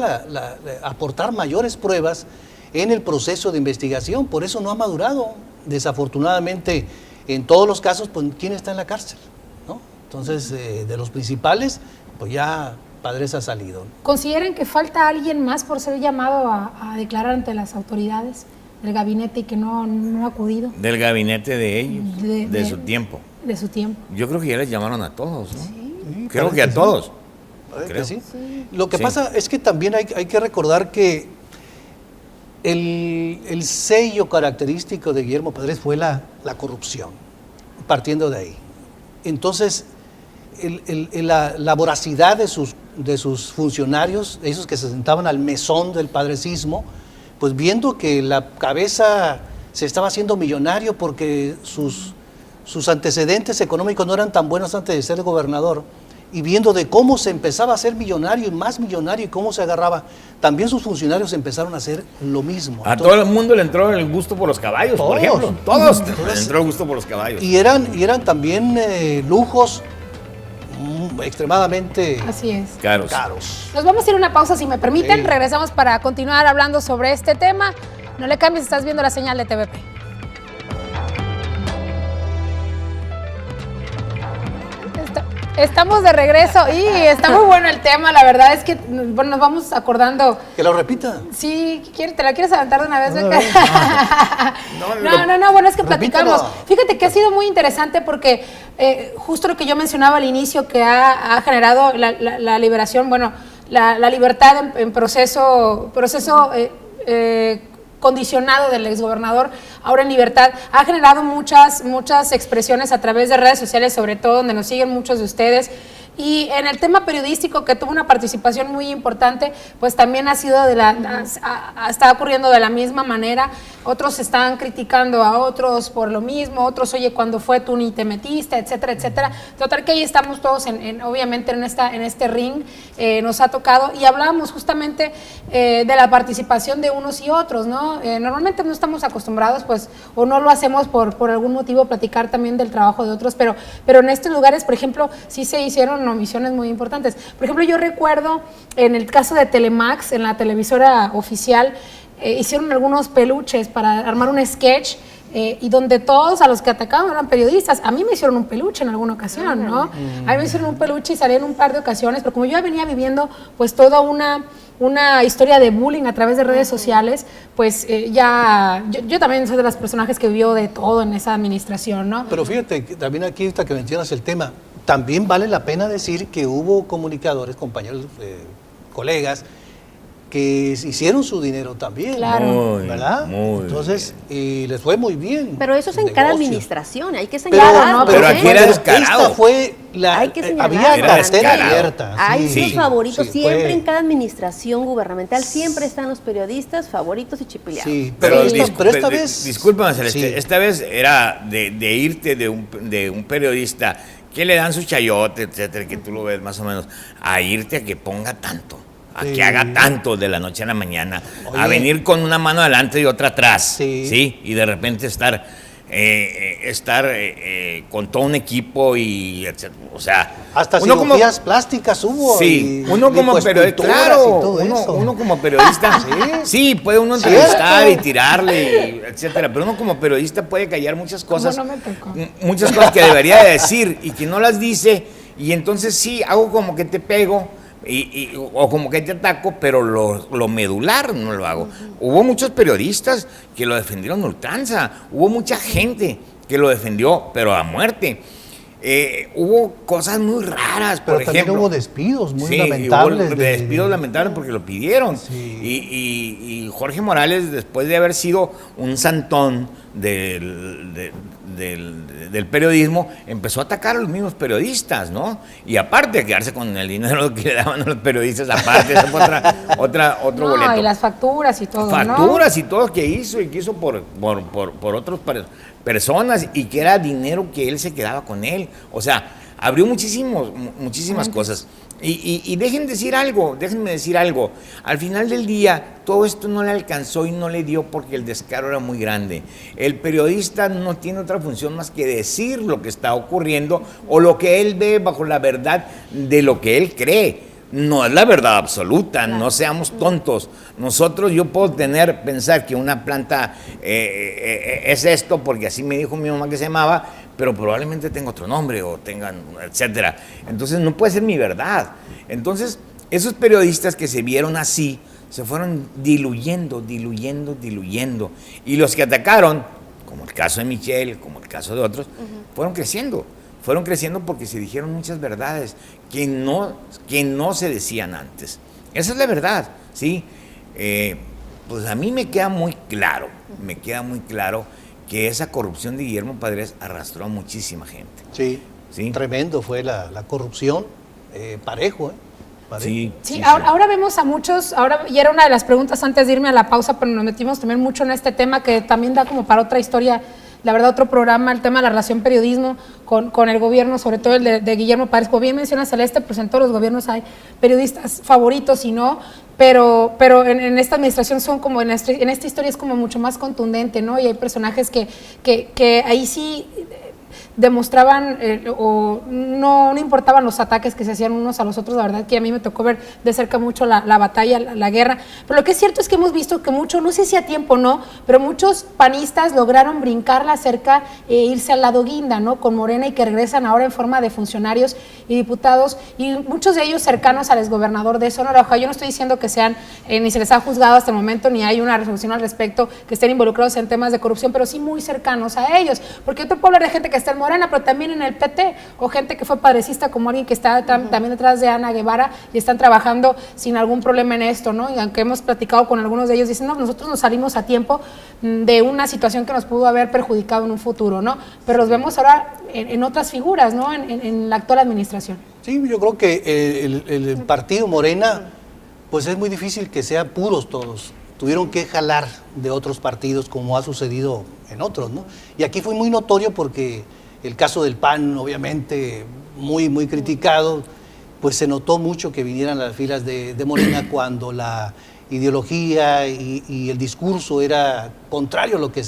aportar mayores pruebas en el proceso de investigación, por eso no ha madurado. Desafortunadamente, en todos los casos, pues, ¿quién está en la cárcel? ¿No? Entonces, de los principales, pues ya Padres ha salido.
¿Consideran que falta alguien más por ser llamado a declarar ante las autoridades del gabinete y que no ha acudido?
Del gabinete de ellos, de su tiempo.
De su tiempo.
Yo creo que ya les llamaron a todos, ¿no?
Sí,
creo que a todos.
Creo. Sí. Lo que pasa es que también hay que recordar que el sello característico de Guillermo Padres fue la corrupción, partiendo de ahí. Entonces, la voracidad de sus funcionarios, esos que se sentaban al mesón del padrecismo, pues viendo que la cabeza se estaba haciendo millonario porque sus antecedentes económicos no eran tan buenos antes de ser gobernador, y viendo de cómo se empezaba a ser millonario y más millonario y cómo se agarraba, también sus funcionarios empezaron a hacer lo mismo.
A todo el mundo le entró el gusto por los caballos, por ejemplo. Todos les entró el gusto por los caballos.
Y eran también lujos extremadamente
Así es.
Caros.
Nos vamos a ir a una pausa, si me permiten. Regresamos para continuar hablando sobre este tema. No le cambies, estás viendo la señal de TVP. Estamos de regreso y está muy bueno el tema. La verdad es que bueno, nos vamos acordando.
Que lo repita.
Sí, ¿te la quieres aventar de una vez?
No,
Bueno, es que platicamos.
Repítalo.
Fíjate que ha sido muy interesante porque justo lo que yo mencionaba al inicio, que ha generado la liberación, bueno, la libertad en proceso condicionado del exgobernador, ahora en libertad, ha generado muchas expresiones a través de redes sociales, sobre todo donde nos siguen muchos de ustedes. Y en el tema periodístico, que tuvo una participación muy importante, pues también ha sido está ocurriendo de la misma manera. Otros están criticando a otros por lo mismo, otros, oye, cuando fue tú ni te metiste, etcétera, etcétera. Total que ahí estamos todos, obviamente, en este ring, nos ha tocado, y hablábamos justamente de la participación de unos y otros, ¿no? Normalmente no estamos acostumbrados, pues, o no lo hacemos por algún motivo, platicar también del trabajo de otros, pero en estos lugares, por ejemplo, sí se hicieron omisiones muy importantes. Por ejemplo, yo recuerdo en el caso de Telemax, en la televisora oficial, hicieron algunos peluches para armar un sketch y donde todos a los que atacaban eran periodistas. A mí me hicieron un peluche en alguna ocasión, ¿no? A mí me hicieron un peluche y salí en un par de ocasiones, pero como yo venía viviendo pues toda una historia de bullying a través de redes sociales, pues yo también soy de los personajes que vivió de todo en esa administración, ¿no?
Pero fíjate, también aquí hasta que mencionas el tema, también vale la pena decir que hubo comunicadores, compañeros, colegas, que hicieron su dinero también,
Claro.
¿verdad? Entonces, y les fue muy bien.
Pero eso es en cada administración, hay que
Pero,
señalar.
no,
pero aquí era descarado.
Esta fue la...
Hay que señalar.
había
Era
cartera
descarado.
abierta.
Hay
sí,
sus favoritos,
sí,
siempre
fue-
en cada administración gubernamental, siempre están los periodistas favoritos y chipileados.
Sí,
Pero,
pero esta vez...
discúlpame, Celeste,
Sí.
esta vez era de irte de un periodista que le dan su chayote, etcétera, que tú lo ves más o menos, a irte a que ponga tanto, a
Sí.
que haga tanto de la noche a la mañana, a
Oye.
venir con una mano adelante y otra atrás,
Sí.
y de repente estar con todo un equipo y etcétera. O sea,
Hasta
uno como-
cirugías plásticas hubo.
Sí,
y
uno como periodista,
lipoesculturas
claro,
y todo eso.
uno como periodista, sí, puede uno entrevistar
Cierto.
y tirarle, y etcétera, pero uno como periodista puede callar muchas cosas,
no me tocó?
muchas cosas que debería de decir y que no las dice, y entonces sí, hago como que te pego, o como que te ataco, pero lo medular no lo hago. Hubo muchos periodistas que lo defendieron a ultranza, hubo mucha gente que lo defendió, pero a muerte. Hubo cosas muy raras,
Pero
por
también
ejemplo.
hubo despidos muy
Sí,
lamentables.
hubo despidos lamentables porque lo pidieron.
Sí.
Y Jorge Morales, después de haber sido un santón del periodismo, empezó a atacar a los mismos periodistas, ¿no? Y aparte de quedarse con el dinero que le daban a los periodistas, aparte, esa fue otro
No,
boleto.
y las facturas y todo,
Facturas y todo que hizo por otras personas, y que era dinero que él se quedaba con él. O sea, abrió muchísimas cosas. Y déjenme decir algo. Al final del día, todo esto no le alcanzó y no le dio porque el descaro era muy grande. El periodista no tiene otra función más que decir lo que está ocurriendo o lo que él ve bajo la verdad de lo que él cree. No es la verdad absoluta, no seamos tontos. Yo puedo pensar que una planta es esto porque así me dijo mi mamá que se llamaba, pero probablemente tenga otro nombre o tengan, etcétera. Entonces no puede ser mi verdad. Entonces, esos periodistas que se vieron así se fueron diluyendo. Y los que atacaron, como el caso de Michelle, como el caso de otros, fueron creciendo porque se dijeron muchas verdades que no se decían antes. Esa es la verdad, ¿sí? Pues a mí me queda muy claro que esa corrupción de Guillermo Padres arrastró a muchísima gente.
Sí,
Sí.
tremendo fue la corrupción, parejo, parejo.
Sí, ahora vemos a muchos, y era una de las preguntas antes de irme a la pausa, pero nos metimos también mucho en este tema que también da como para otra historia, la verdad, otro programa, el tema de la relación periodismo con el gobierno, sobre todo el de Guillermo Padres. Como bien menciona Celeste, pues en todos los gobiernos hay periodistas favoritos y no, pero en esta administración son como, en esta historia es como mucho más contundente, ¿no? Y hay personajes que ahí sí demostraban o no importaban los ataques que se hacían unos a los otros. La verdad que a mí me tocó ver de cerca mucho la batalla, la guerra, pero lo que es cierto es que hemos visto que mucho, no sé si a tiempo o no, pero muchos panistas lograron brincar la cerca e irse al lado guinda, ¿no? Con Morena, y que regresan ahora en forma de funcionarios y diputados, y muchos de ellos cercanos al exgobernador de Sonora. Ojalá, yo no estoy diciendo que sean, ni se les ha juzgado hasta el momento, ni hay una resolución al respecto, que estén involucrados en temas de corrupción, pero sí muy cercanos a ellos, porque yo te puedo hablar de gente que está en Morena, pero también en el PT, o gente que fue padrecista, como alguien que está también detrás de Ana Guevara, y están trabajando sin algún problema en esto, ¿no? Y aunque hemos platicado con algunos de ellos, dicen, no, nosotros nos salimos a tiempo de una situación que nos pudo haber perjudicado en un futuro, ¿no? Pero los vemos ahora en otras figuras, ¿no? En la actual administración.
Sí, yo creo que el partido Morena, pues es muy difícil que sean puros todos. Tuvieron que jalar de otros partidos, como ha sucedido en otros, ¿no? Y aquí fue muy notorio porque el caso del PAN, obviamente, muy criticado, pues se notó mucho que vinieran a las filas de Morena cuando la ideología y el discurso era contrario a lo que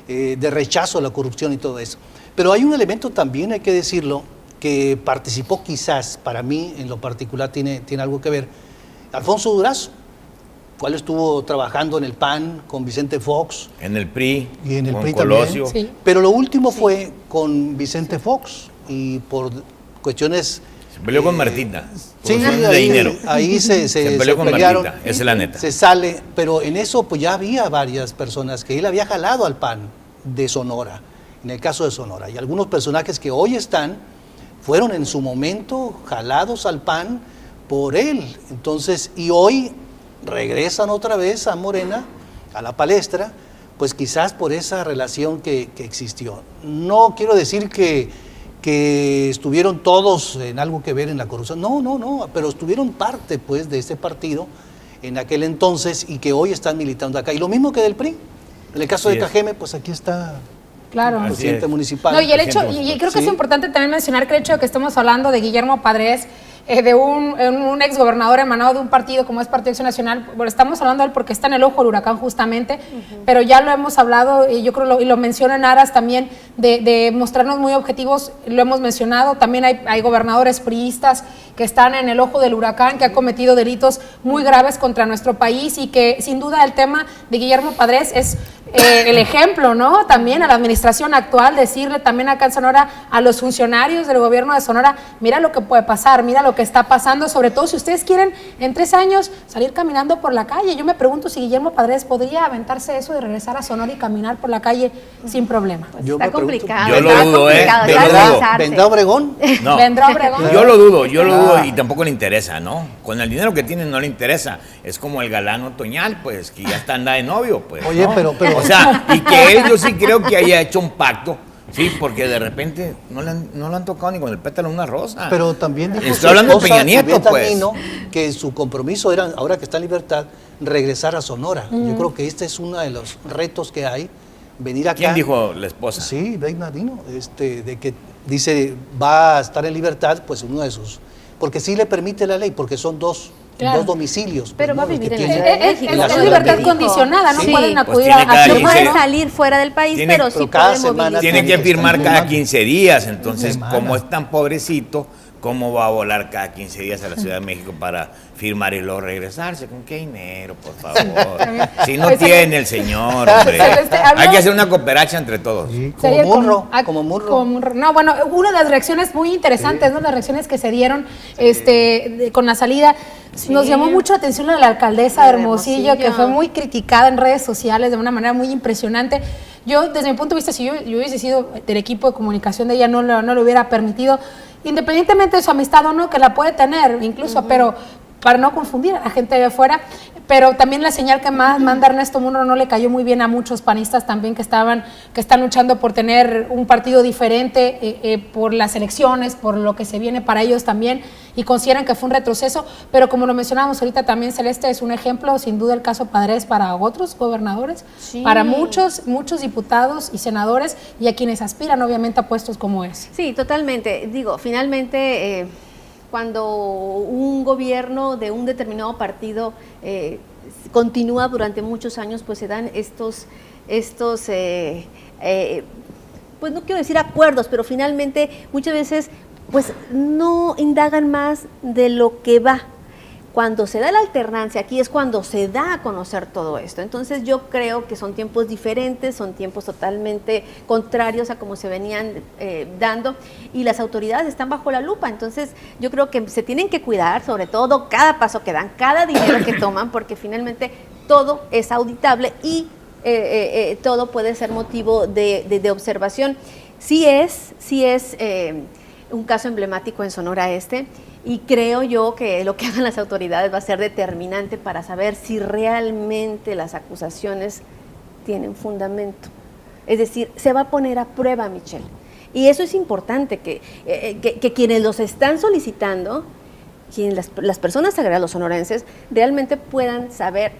de rechazo a la corrupción y todo eso. Pero hay un elemento también, hay que decirlo, que participó quizás, para mí en lo particular tiene algo que ver, Alfonso Durazo. cual estuvo trabajando en el PAN con Vicente Fox.
En el PRI,
Y en el
con
PRI
Colosio.
también.
Sí.
Pero lo último fue con Vicente Fox y por cuestiones...
Se peleó con Martita. Por
Sí,
cuestiones de
ahí,
dinero.
ahí se
peleó con
pelearon,
Martita, esa es la neta.
se sale, pero en eso pues ya había varias personas que él había jalado al PAN de Sonora, en el caso de Sonora, y algunos personajes que hoy están, fueron en su momento jalados al PAN por él, entonces, y hoy regresan otra vez a Morena, a la palestra, pues quizás por esa relación que existió. No quiero decir que estuvieron todos en algo que ver en la corrupción. No, pero estuvieron parte pues de este partido en aquel entonces y que hoy están militando acá. Y lo mismo que del PRI. En el caso
Así
de
es.
Cajeme, pues aquí está
Claro.
el
Así
presidente
es.
municipal.
No, y el hecho,
Presidente
y creo que
Sí.
es importante también mencionar que el hecho de que estemos hablando de Guillermo Padres, de un ex gobernador emanado de un partido como es Partido Acción Nacional, bueno, estamos hablando de él porque está en el ojo del huracán justamente, pero ya lo hemos hablado y yo creo y lo menciono en aras también de mostrarnos muy objetivos, lo hemos mencionado, también hay gobernadores priistas que están en el ojo del huracán, que han cometido delitos muy graves contra nuestro país y que sin duda el tema de Guillermo Padres es el ejemplo, ¿no? También a la administración actual, decirle también acá en Sonora a los funcionarios del gobierno de Sonora, mira lo que puede pasar, mira lo que está pasando, sobre todo si ustedes quieren en 3 años salir caminando por la calle. Yo me pregunto si Guillermo Padres podría aventarse eso de regresar a Sonora y caminar por la calle sin problema.
Yo
Está
me pregunto,
complicado.
Yo lo
está
dudo,
complicado,
yo
está
lo
de
dudo.
pensarse.
¿Vendrá Obregón?
No.
¿Vendrá Obregón?
Yo lo dudo y tampoco le interesa, ¿no? Con el dinero que tiene no le interesa. Es como el galán otoñal, pues, que ya está anda de novio, pues.
Oye,
¿no?
pero-
O sea, y que él yo sí creo que haya hecho un pacto, sí, porque de repente no lo han tocado ni con el pétalo de una rosa.
Pero también dijo
Estoy
su
hablando de
esposa,
Peña Nieto,
Julieta
pues.
Mino, que su compromiso era, ahora que está en libertad, regresar a Sonora. Yo creo que este es uno de los retos que hay, venir acá.
¿Quién dijo la esposa?
Sí, Bernardino, de que dice va a estar en libertad, pues uno de sus, porque sí le permite la ley, porque son dos
Claro.
domicilios. pues,
Pero va a
El que
vivir en la
tiene-
Ciudad de México.
en la
Es
Ciudad de
libertad
México.
condicionada, no
Sí.
pueden
Pues
acudir
tiene
a
cada
No
firmar,
puede
¿no?
salir fuera del país,
Tiene-
pero sí
pero cada
puede
semana
movilizarse.
Tiene que
Está
firmar
en
cada
firmando.
15 días, entonces
Semana.
como es tan pobrecito, ¿cómo va a volar cada 15 días a la Ciudad de México para firmar y luego regresarse? ¿Con qué dinero, por favor? Si no
Pues,
tiene el señor, hombre.
Celeste, habló-
Hay que hacer una cooperacha entre todos.
Sí,
Sería
como Murro, como Murro.
No, bueno, una de las reacciones muy interesantes, ¿no? Las reacciones que se dieron con la salida. Nos llamó mucho la atención la de la alcaldesa de
La de
Hermosillo, que
Hermosillo.
fue muy criticada en redes sociales de una manera muy impresionante. Yo, desde mi punto de vista, si yo hubiese sido del equipo de comunicación de ella, no lo hubiera permitido, independientemente de su amistad o no, que la puede tener incluso, pero para no confundir a la gente de afuera. Pero también la señal que más manda Ernesto Munro no le cayó muy bien a muchos panistas también que están luchando por tener un partido diferente, por las elecciones, por lo que se viene para ellos también, y consideran que fue un retroceso. Pero como lo mencionábamos ahorita también, Celeste, es un ejemplo, sin duda el caso Padres para otros gobernadores,
Sí.
para muchos diputados y senadores, y a quienes aspiran obviamente a puestos como ese.
Sí, totalmente. Digo, finalmente, cuando un gobierno de un determinado partido continúa durante muchos años, pues se dan estos pues no quiero decir acuerdos, pero finalmente muchas veces pues no indagan más de lo que va. Cuando se da la alternancia, aquí es cuando se da a conocer todo esto. Entonces yo creo que son tiempos diferentes, son tiempos totalmente contrarios a como se venían dando, y las autoridades están bajo la lupa. Entonces yo creo que se tienen que cuidar, sobre todo cada paso que dan, cada dinero que toman, porque finalmente todo es auditable y todo puede ser motivo de observación. Sí es un caso emblemático en Sonora Este, y creo yo que lo que hagan las autoridades va a ser determinante para saber si realmente las acusaciones tienen fundamento. Es decir, se va a poner a prueba, Michelle. Y eso es importante, que quienes los están solicitando, las personas sagradas, los sonorenses, realmente puedan saber.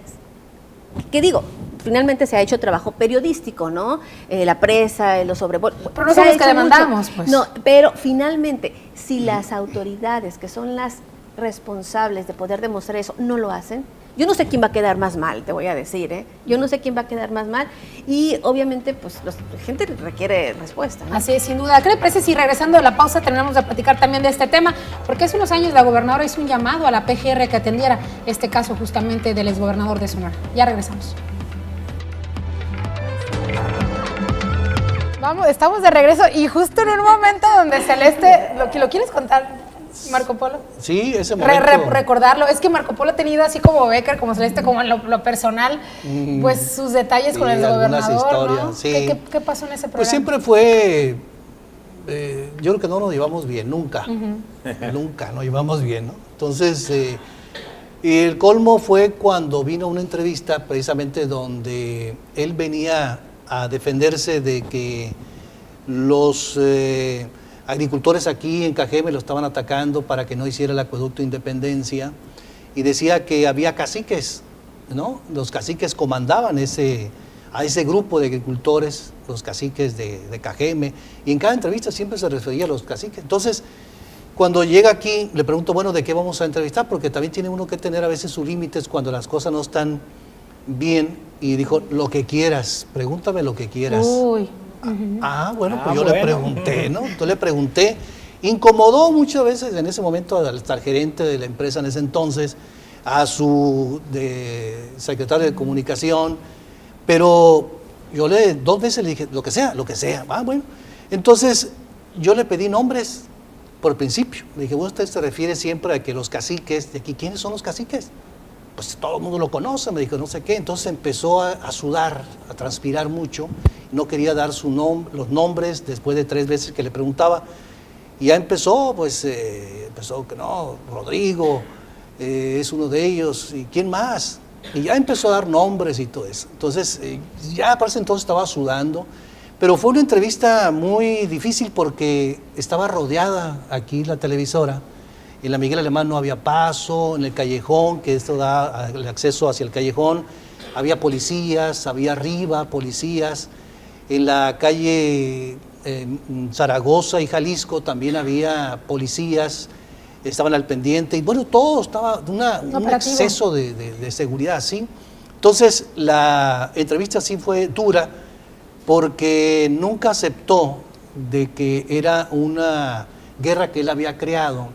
¿Qué digo? Finalmente se ha hecho trabajo periodístico, ¿no? La presa, los sobrevuelos.
Pero no somos que demandamos, pues.
No, pero finalmente, si las autoridades, que son las responsables de poder demostrar eso, no lo hacen, Yo no sé quién va a quedar más mal, te voy a decir, ¿eh? Yo no sé quién va a quedar más mal y obviamente pues la gente requiere respuesta, ¿no?
Así es, sin duda. ¿Qué le parece si regresando de la pausa terminamos de platicar también de este tema? Porque hace unos años la gobernadora hizo un llamado a la PGR que atendiera este caso justamente del exgobernador de Sonora. Ya regresamos. Vamos, estamos de regreso y justo en un momento donde Celeste, ¿lo quieres contar, Marco Polo?
Sí, ese momento.
Recordarlo, es que Marco Polo ha tenido así como Becker, como Celeste, como en lo personal, pues sus detalles
sí,
con el
algunas
gobernador,
historias,
¿no?
sí.
¿Qué pasó en ese programa?
Pues siempre fue, yo creo que no nos llevamos bien, nunca, nunca nos llevamos bien, ¿no? Entonces, y el colmo fue cuando vino una entrevista precisamente donde él venía a defenderse de que los agricultores aquí en Cajeme lo estaban atacando para que no hiciera el acueducto Independencia y decía que había caciques, ¿no? Los caciques comandaban a ese grupo de agricultores, los caciques de Cajeme, y en cada entrevista siempre se refería a los caciques. Entonces, cuando llega aquí, le pregunto, bueno, ¿de qué vamos a entrevistar? Porque también tiene uno que tener a veces sus límites cuando las cosas no están bien, y dijo, lo que quieras, pregúntame lo que quieras.
Uy.
Bueno, pues yo le pregunté, ¿no? Entonces le pregunté, incomodó muchas veces en ese momento al gerente de la empresa en ese entonces, a su secretario de comunicación, pero yo dos veces le dije, lo que sea, bueno. Entonces yo le pedí nombres por principio, le dije, usted se refiere siempre a que los caciques de aquí, ¿quiénes son los caciques? Pues todo el mundo lo conoce, me dijo, no sé qué. Entonces empezó a sudar, a transpirar mucho, no quería dar los nombres después de 3 veces que le preguntaba. Y ya empezó que no, Rodrigo es uno de ellos, ¿y quién más? Y ya empezó a dar nombres y todo eso. Entonces, ya para ese entonces estaba sudando, pero fue una entrevista muy difícil porque estaba rodeada aquí la televisora. En la Miguel Alemán no había paso, en el callejón, que esto da el acceso hacia el callejón, había policías, había arriba policías. En la calle Zaragoza y Jalisco también había policías, estaban al pendiente, y bueno, todo estaba un exceso de seguridad, ¿sí? Entonces, la entrevista sí fue dura, porque nunca aceptó de que era una guerra que él había creado,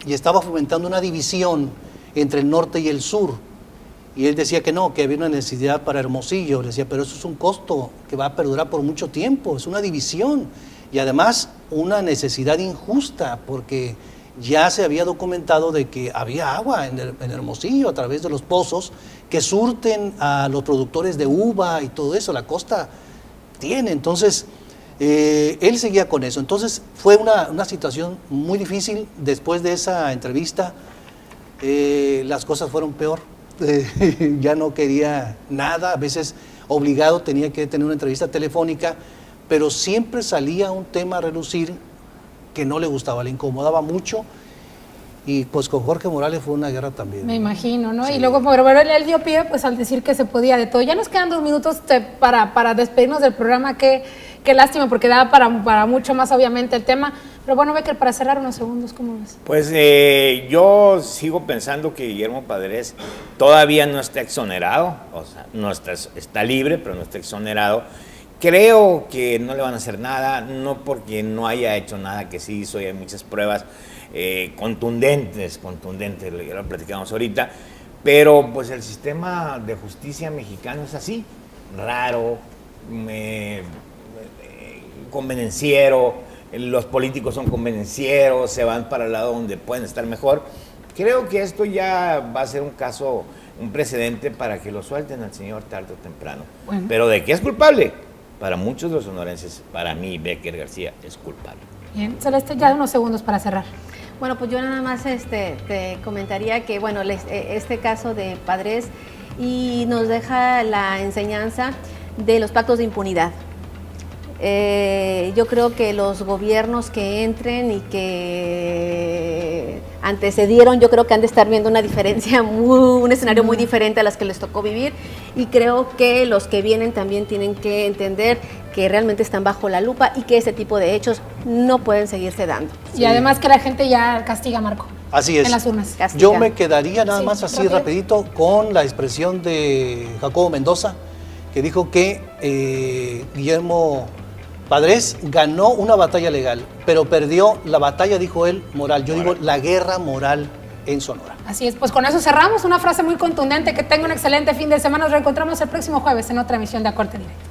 y estaba fomentando una división entre el norte y el sur. Y él decía que no, que había una necesidad para Hermosillo. Le decía, pero eso es un costo que va a perdurar por mucho tiempo, es una división. Y además una necesidad injusta, porque ya se había documentado de que había agua en Hermosillo a través de los pozos que surten a los productores de uva y todo eso, la costa tiene. Entonces, él seguía con eso. Entonces fue una situación muy difícil. Después de esa entrevista, las cosas fueron peor. Ya no quería nada, a veces obligado tenía que tener una entrevista telefónica, pero siempre salía un tema a relucir que no le gustaba, le incomodaba mucho. Y pues con Jorge Morales fue una guerra también.
Me imagino, ¿no? Sí. Y luego, pero él dio pie pues al decir que se podía de todo. Ya nos quedan 2 minutos para despedirnos del programa. Qué lástima, porque daba para mucho más, obviamente, el tema. Pero bueno, Becker, para cerrar unos segundos, ¿cómo ves?
Pues yo sigo pensando que Guillermo Padres todavía no está exonerado, o sea, no está libre, pero no está exonerado. Creo que no le van a hacer nada, no porque no haya hecho nada que sí hizo, y hay muchas pruebas contundentes, ya lo platicamos ahorita, pero pues el sistema de justicia mexicano es así, raro, convenenciero, los políticos son convenencieros, se van para el lado donde pueden estar mejor. Creo que esto ya va a ser un precedente para que lo suelten al señor tarde o temprano. Bueno. Pero ¿de qué es culpable? Para muchos de los sonorenses, para mí, Becker García es culpable.
Bien, Celeste, ya unos segundos para cerrar.
Bueno, pues yo nada más te comentaría que, bueno, este caso de Padres y nos deja la enseñanza de los pactos de impunidad. Yo creo que los gobiernos que entren y que antecedieron, yo creo que han de estar viendo una diferencia, un escenario muy diferente a las que les tocó vivir, y creo que los que vienen también tienen que entender que realmente están bajo la lupa y que ese tipo de hechos no pueden seguirse dando.
Y además que la gente ya castiga, Marco.
Así es.
En las urnas.
Castigar.
Yo me quedaría nada
Sí,
más así
rápido.
rapidito con la expresión de Jacobo Mendoza, que dijo que Guillermo Padres ganó una batalla legal, pero perdió la batalla, dijo él, moral. Yo digo la guerra moral en Sonora.
Así es, pues con eso cerramos. Una frase muy contundente. Que tenga un excelente fin de semana. Nos reencontramos el próximo jueves en otra emisión de A Corte Directo.